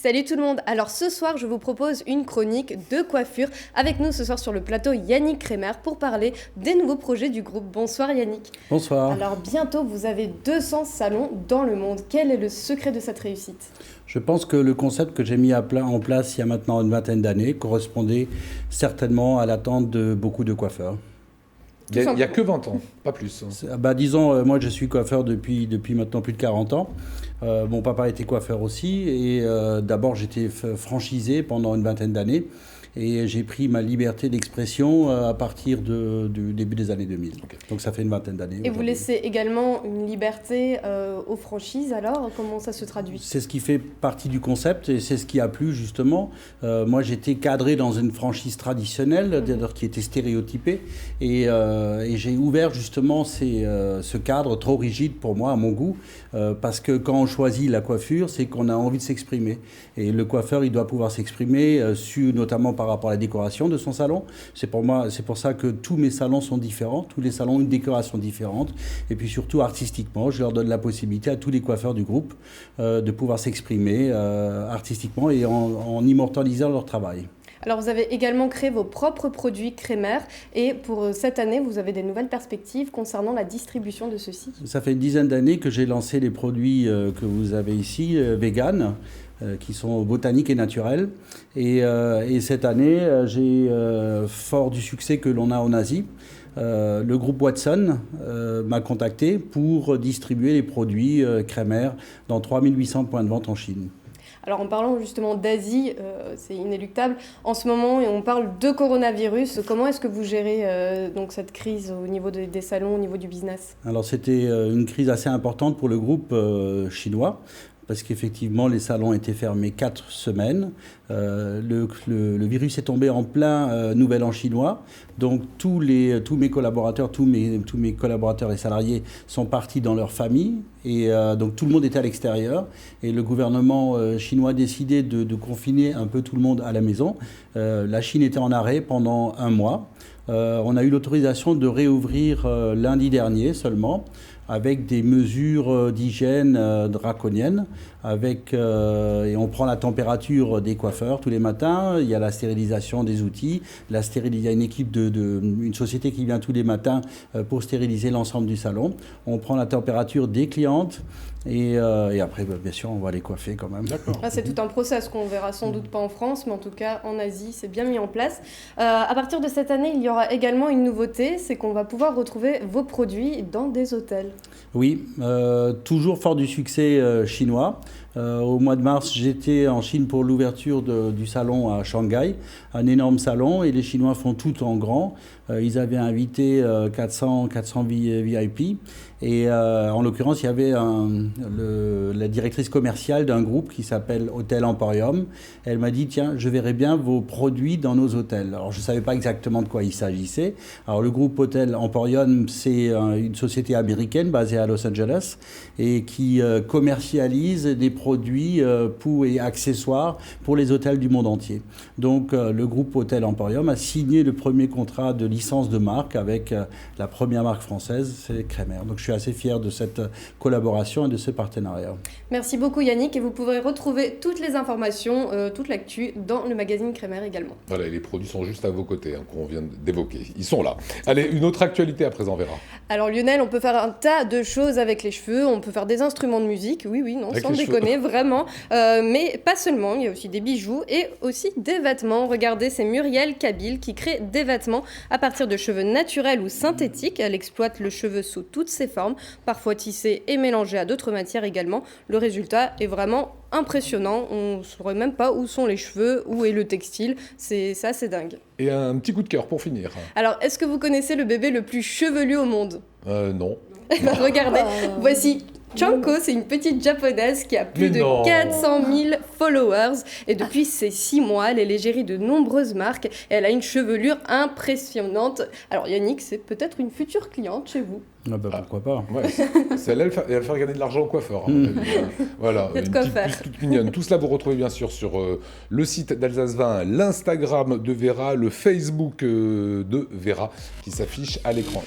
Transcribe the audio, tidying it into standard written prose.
Salut tout le monde. Alors ce soir, je vous propose une chronique de coiffure. Avec nous ce soir sur le plateau, Yannick Kremer pour parler des nouveaux projets du groupe. Bonsoir Yannick. Bonsoir. Alors bientôt, vous avez 200 salons dans le monde. Quel est le secret de cette réussite ? Je pense que le concept que j'ai mis en place il y a maintenant une vingtaine d'années correspondait certainement à l'attente de beaucoup de coiffeurs. Il n'y a que 20 ans, pas plus. Disons, moi je suis coiffeur depuis maintenant plus de 40 ans. Mon papa était coiffeur aussi et d'abord j'étais franchisé pendant une vingtaine d'années et j'ai pris ma liberté d'expression à partir du début des années 2000. Okay. Donc ça fait une vingtaine d'années. Et vous laissez également une liberté aux franchises alors ? Comment ça se traduit ? C'est ce qui fait partie du concept et c'est ce qui a plu justement. Moi j'étais cadré dans une franchise traditionnelle, qui était stéréotypée et j'ai ouvert justement ce cadre trop rigide pour moi, à mon goût, parce que quand on choisit la coiffure, c'est qu'on a envie de s'exprimer. Et le coiffeur, il doit pouvoir s'exprimer, notamment par rapport à la décoration de son salon. C'est pour ça que tous mes salons sont différents. Tous les salons ont une décoration différente. Et puis surtout, artistiquement, je leur donne la possibilité à tous les coiffeurs du groupe de pouvoir s'exprimer artistiquement et en immortalisant leur travail. Alors vous avez également créé vos propres produits Kremer et pour cette année, vous avez des nouvelles perspectives concernant la distribution de ceux-ci. Ça fait une dizaine d'années que j'ai lancé les produits que vous avez ici, vegan, qui sont botaniques et naturels. Et cette année, j'ai, fort du succès que l'on a en Asie, le groupe Watson m'a contacté pour distribuer les produits Kremer dans 3800 points de vente en Chine. Alors en parlant justement d'Asie, c'est inéluctable. En ce moment, on parle de coronavirus. Comment est-ce que vous gérez donc cette crise au niveau des salons, au niveau du business ? Alors c'était une crise assez importante pour le groupe chinois. Parce qu'effectivement, les salons étaient fermés 4 semaines. Le virus est tombé en plein Nouvel An chinois. Donc, tous mes collaborateurs et salariés sont partis dans leur famille. Et donc, tout le monde était à l'extérieur. Et le gouvernement chinois a décidé de confiner un peu tout le monde à la maison. La Chine était en arrêt pendant 1 mois. On a eu l'autorisation de réouvrir lundi dernier seulement, avec des mesures d'hygiène draconiennes, et on prend la température des coiffeurs tous les matins, il y a la stérilisation des outils, il y a une équipe une société qui vient tous les matins pour stériliser l'ensemble du salon, on prend la température des clientes, et après, bien sûr, on va les coiffer quand même. D'accord. Ah, c'est tout un process qu'on verra sans doute pas en France, mais en tout cas en Asie, c'est bien mis en place. À partir de cette année, il y aura également une nouveauté, c'est qu'on va pouvoir retrouver vos produits dans des hôtels. Oui, toujours fort du succès chinois. Au mois de mars, j'étais en Chine pour l'ouverture du salon à Shanghai, un énorme salon, et les Chinois font tout en grand. Ils avaient invité 400 VIP, et en l'occurrence, il y avait la directrice commerciale d'un groupe qui s'appelle Hôtel Emporium. Elle m'a dit, tiens, je verrai bien vos produits dans nos hôtels. Alors, je ne savais pas exactement de quoi il s'agissait. Alors, le groupe Hôtel Emporium, c'est une société américaine basée à Los Angeles et qui commercialise des produits et accessoires pour les hôtels du monde entier. Donc, le groupe Hôtel Emporium a signé le premier contrat de licence de marque avec la première marque française, c'est Kremer. Donc, je suis assez fier de cette collaboration et de ce partenariat. Merci beaucoup Yannick, et vous pourrez retrouver toutes les informations, toute l'actu dans le magazine Kremer également. Voilà, et les produits sont juste à vos côtés, qu'on vient d'évoquer. Ils sont là. Allez, une autre actualité à présent, Vera. Alors Lionel, on peut faire un tas de choses avec les cheveux, on peut faire des instruments de musique, oui, non, avec sans déconner, vraiment. Mais pas seulement, il y a aussi des bijoux et aussi des vêtements. Regardez, c'est Muriel Kabil qui crée des vêtements à partir de cheveux naturels ou synthétiques. Elle exploite le cheveu sous toutes ses formes, parfois tissé et mélangé à d'autres matières également. Le résultat est vraiment impressionnant. On ne saurait même pas où sont les cheveux, où est le textile. C'est dingue. Et un petit coup de cœur pour finir. Alors, est-ce que vous connaissez le bébé le plus chevelu au monde ? Non. Regardez, voici Chanko, c'est une petite japonaise qui a plus de 400 000 followers et depuis ses 6 mois, elle est l'égérie de nombreuses marques et elle a une chevelure impressionnante. Alors Yannick, c'est peut-être une future cliente chez vous. Pourquoi pas. Ouais, celle-là, elle va faire gagner de l'argent au coiffeur. Voilà, une petite puce toute mignonne. Tout cela, vous retrouvez bien sûr sur le site d'Alsace Vin, l'Instagram de Vera, le Facebook de Vera qui s'affiche à l'écran.